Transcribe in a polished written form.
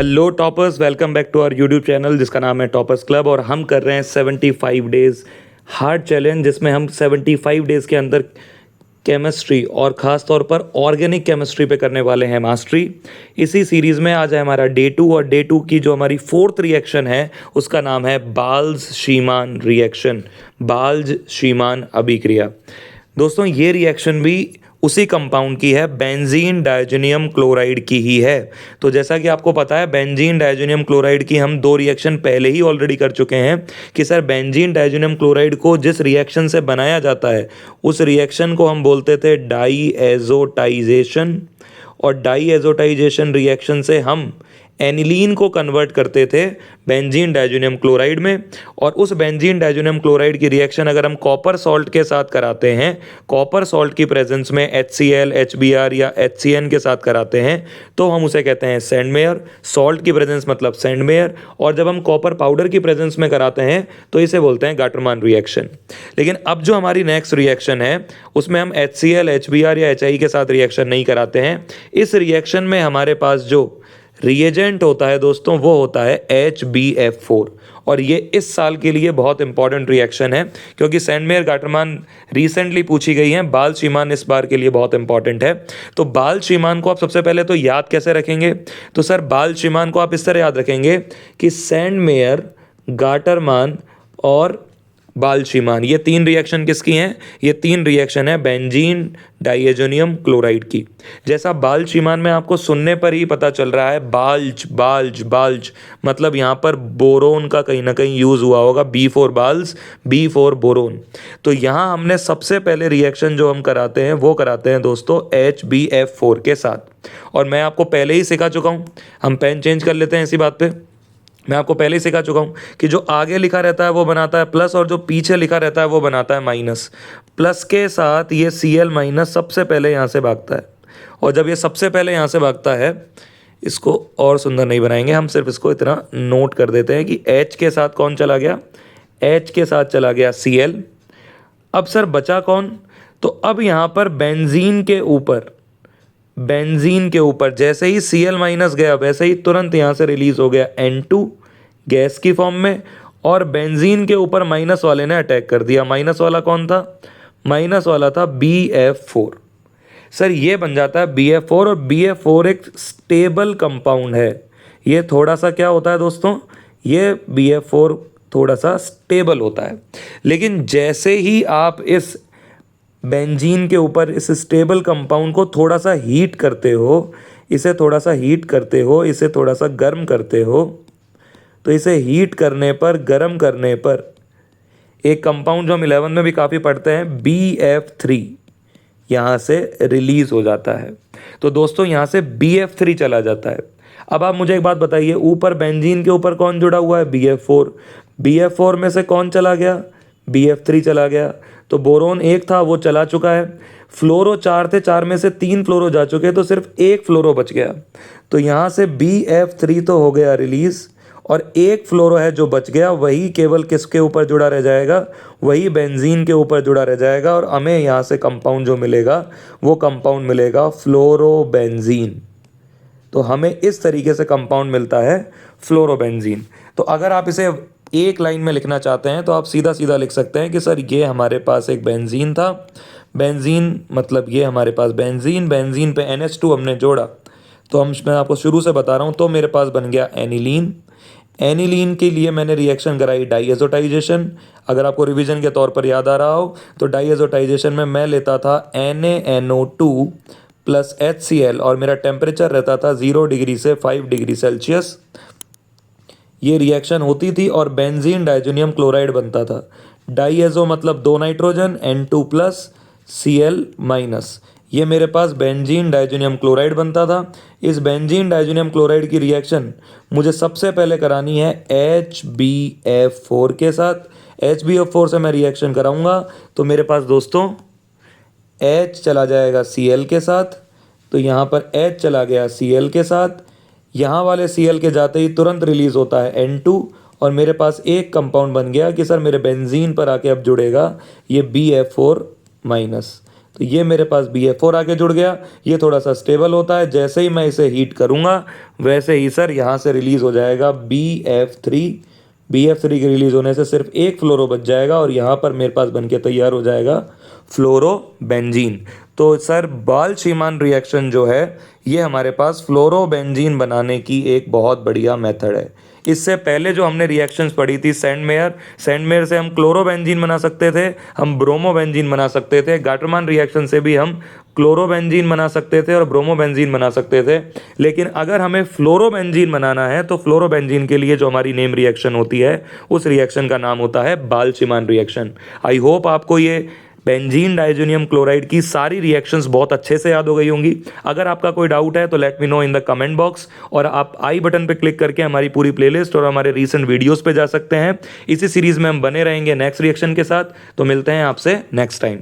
Hello toppers, welcome back to our YouTube channel जिसका नाम है टॉपर्स क्लब। और हम कर रहे हैं 75 डेज़ हार्ड चैलेंज, जिसमें हम 75 डेज़ के अंदर केमिस्ट्री और ख़ास तौर पर ऑर्गेनिक केमिस्ट्री पे करने वाले हैं मास्टरी। इसी सीरीज़ में आज है हमारा डे 2 और डे 2 की जो हमारी फोर्थ रिएक्शन है उसका नाम है बाल्ज शीमान रिएक्शन, बाल्ज शीमान अभिक्रिया। दोस्तों ये रिएक्शन भी उसी कंपाउंड की है, बेंजीन डायजोनियम क्लोराइड की ही है। तो जैसा कि आपको पता है बेंजीन डायजोनियम क्लोराइड की हम 2 रिएक्शन पहले ही ऑलरेडी कर चुके हैं कि सर बेंजीन डायजोनियम क्लोराइड को जिस रिएक्शन से बनाया जाता है उस रिएक्शन को हम बोलते थे डाईएज़ोटाइजेशन, और डाईएज़ोटाइजेशन रिएक्शन से हम एनिलीन को कन्वर्ट करते थे बेंजीन डायजोनियम क्लोराइड में। और उस बेंजीन डायजोनियम क्लोराइड की रिएक्शन अगर हम कॉपर सॉल्ट के साथ कराते हैं, कॉपर सॉल्ट की प्रेजेंस में HCl, HBr या HCN के साथ कराते हैं, तो हम उसे कहते हैं सैंडमेयर। सॉल्ट की प्रेजेंस मतलब सैंडमेयर। और जब हम कॉपर पाउडर की प्रेजेंस में कराते हैं तो इसे बोलते हैं गाटरमान रिएक्शन। लेकिन अब जो हमारी नेक्स्ट रिएक्शन है उसमें हम HCl, HBr या HI के साथ रिएक्शन नहीं कराते हैं। इस रिएक्शन में हमारे पास जो रिएजेंट होता है दोस्तों वो होता है HbF4। और ये इस साल के लिए बहुत इंपॉर्टेंट रिएक्शन है क्योंकि सैंडमेयर गाटरमान रिसेंटली पूछी गई है, बाल शीमान इस बार के लिए बहुत इंपॉर्टेंट है। तो बाल शीमान को आप सबसे पहले तो याद कैसे रखेंगे? तो सर बाल शीमान को आप इस तरह याद रखेंगे कि सैंडमेयर, गाटरमान और बाल शीमान, ये 3 रिएक्शन किसकी हैं? ये 3 रिएक्शन है बेंजीन डाइएजोनियम क्लोराइड की। जैसा बाल शीमान में आपको सुनने पर ही पता चल रहा है बाल्ज बाल्ज बाल्ज, मतलब यहाँ पर बोरोन का कहीं ना कहीं यूज़ हुआ होगा, B4 बाल्ज, B4 बोरोन। तो यहाँ हमने सबसे पहले रिएक्शन जो हम कराते हैं वो कराते हैं दोस्तों HbF4 के साथ। और मैं आपको पहले ही सिखा चुका हूँ, हम पेन चेंज कर लेते हैं इसी बात पे। मैं आपको पहले ही सिखा चुका हूँ कि जो आगे लिखा रहता है वो बनाता है प्लस और जो पीछे लिखा रहता है वो बनाता है माइनस। प्लस के साथ ये Cl माइनस सबसे पहले यहाँ से भागता है, और जब ये सबसे पहले यहाँ से भागता है, इसको और सुंदर नहीं बनाएंगे, हम सिर्फ इसको इतना नोट कर देते हैं कि H के साथ कौन चला गया? H के साथ चला गया Cl। अब सर बचा कौन? तो अब यहाँ पर बेंजीन के ऊपर जैसे ही Cl माइनस गया वैसे ही तुरंत यहाँ से रिलीज हो गया N2 गैस की फॉर्म में, और बेंजीन के ऊपर माइनस वाले ने अटैक कर दिया। माइनस वाला कौन था? माइनस वाला था BF4। सर ये बन जाता है BF4, और BF4 एक स्टेबल कंपाउंड है। ये थोड़ा सा क्या होता है दोस्तों? ये BF4 थोड़ा सा स्टेबल होता है। लेकिन जैसे ही आप इस बेंजीन के ऊपर इस स्टेबल कंपाउंड को थोड़ा सा हीट करते हो, इसे थोड़ा सा हीट करते हो, इसे थोड़ा सा गर्म करते हो, तो इसे हीट करने पर, गर्म करने पर एक कंपाउंड जो हम 11 में भी काफ़ी पढ़ते हैं BF3 यहाँ से रिलीज़ हो जाता है। तो दोस्तों यहाँ से BF3 चला जाता है। अब आप मुझे एक बात बताइए, ऊपर बेंजीन के ऊपर कौन जुड़ा हुआ है? BF4। BF4 में से कौन चला गया? BF3 चला गया। तो बोरोन 1 था वो चला चुका है। फ्लोरो 4 थे, 4 में से 3 फ्लोरो जा चुके, तो सिर्फ 1 फ्लोरो बच गया। तो यहाँ से BF3 तो हो गया रिलीज़, और 1 फ्लोरो है जो बच गया, वही केवल किसके ऊपर जुड़ा रह जाएगा? वही बेंजीन के ऊपर जुड़ा रह जाएगा। और हमें यहाँ से कंपाउंड जो मिलेगा वो कंपाउंड मिलेगा फ्लोरोबेंजीन। तो हमें इस तरीके से कंपाउंड मिलता है फ्लोरोबेंजीन। तो अगर आप इसे एक लाइन में लिखना चाहते हैं तो आप सीधा सीधा लिख सकते हैं कि सर ये हमारे पास एक बेंजीन था, बेंजीन मतलब ये हमारे पास बेंजीन, बेंजीन पे NH2 हमने जोड़ा, तो मैं आपको शुरू से बता रहा हूँ, तो मेरे पास बन गया एनिलीन। एनिलीन के लिए मैंने रिएक्शन कराई डाईएज़ोटाइजेशन। अगर आपको रिवीजन के तौर पर याद आ रहा हो तो डाईएज़ोटाइजेशन में मैं लेता था NaNO2 प्लस HCl, और मेरा टेम्परेचर रहता था 0 डिग्री से 5 डिग्री सेल्सियस। ये रिएक्शन होती थी और बेंजीन डायजोनियम क्लोराइड बनता था। डाईएज़ो मतलब 2 nitrogen, N2 plus Cl minus, ये मेरे पास बेंजीन डायजोनियम क्लोराइड बनता था। इस बेंजीन डायजोनियम क्लोराइड की रिएक्शन मुझे सबसे पहले करानी है HbF4 के साथ। HbF4 से मैं रिएक्शन कराऊंगा तो मेरे पास दोस्तों H चला जाएगा Cl के साथ, तो यहाँ पर H चला गया Cl के साथ। यहाँ वाले Cl के जाते ही तुरंत रिलीज होता है N2, और मेरे पास एक कंपाउंड बन गया कि सर मेरे बेंजीन पर आके अब जुड़ेगा ये BF4 माइनस। तो ये मेरे पास BF4 आके जुड़ गया। ये थोड़ा सा स्टेबल होता है, जैसे ही मैं इसे हीट करूँगा वैसे ही सर यहाँ से रिलीज़ हो जाएगा BF3। BF3 के रिलीज़ होने से सिर्फ एक फ्लोरो बच जाएगा और यहाँ पर मेरे पास बनके तैयार हो जाएगा फ्लोरोबेंजीन। तो सर बाल-शीमान रिएक्शन जो है ये हमारे पास फ्लोरोबेंजीन बनाने की एक बहुत बढ़िया मेथड है। इससे पहले जो हमने रिएक्शंस पढ़ी थी सेंडमेयर से हम क्लोरोबेंजीन बना सकते थे, हम ब्रोमोबेंजीन बना सकते थे, गाटरमान रिएक्शन से भी हम क्लोरोबेंजीन बना सकते थे और ब्रोमोबेंजीन बना सकते थे। लेकिन अगर हमें फ्लोरोबेंजीन बनाना है तो फ्लोरोबेंजीन के लिए जो हमारी नेम रिएक्शन होती है उस रिएक्शन का नाम होता है बाल-शीमान रिएक्शन। आई होप आपको ये बेंजीन डाइज़ोनियम क्लोराइड की सारी रिएक्शंस बहुत अच्छे से याद हो गई होंगी। अगर आपका कोई डाउट है तो let me know in the comment box, और आप आई बटन पे क्लिक करके हमारी पूरी प्लेलिस्ट और हमारे रीसेंट वीडियोस पे जा सकते हैं। इसी सीरीज़ में हम बने रहेंगे नेक्स्ट रिएक्शन के साथ। तो मिलते हैं आपसे नेक्स्ट टाइम।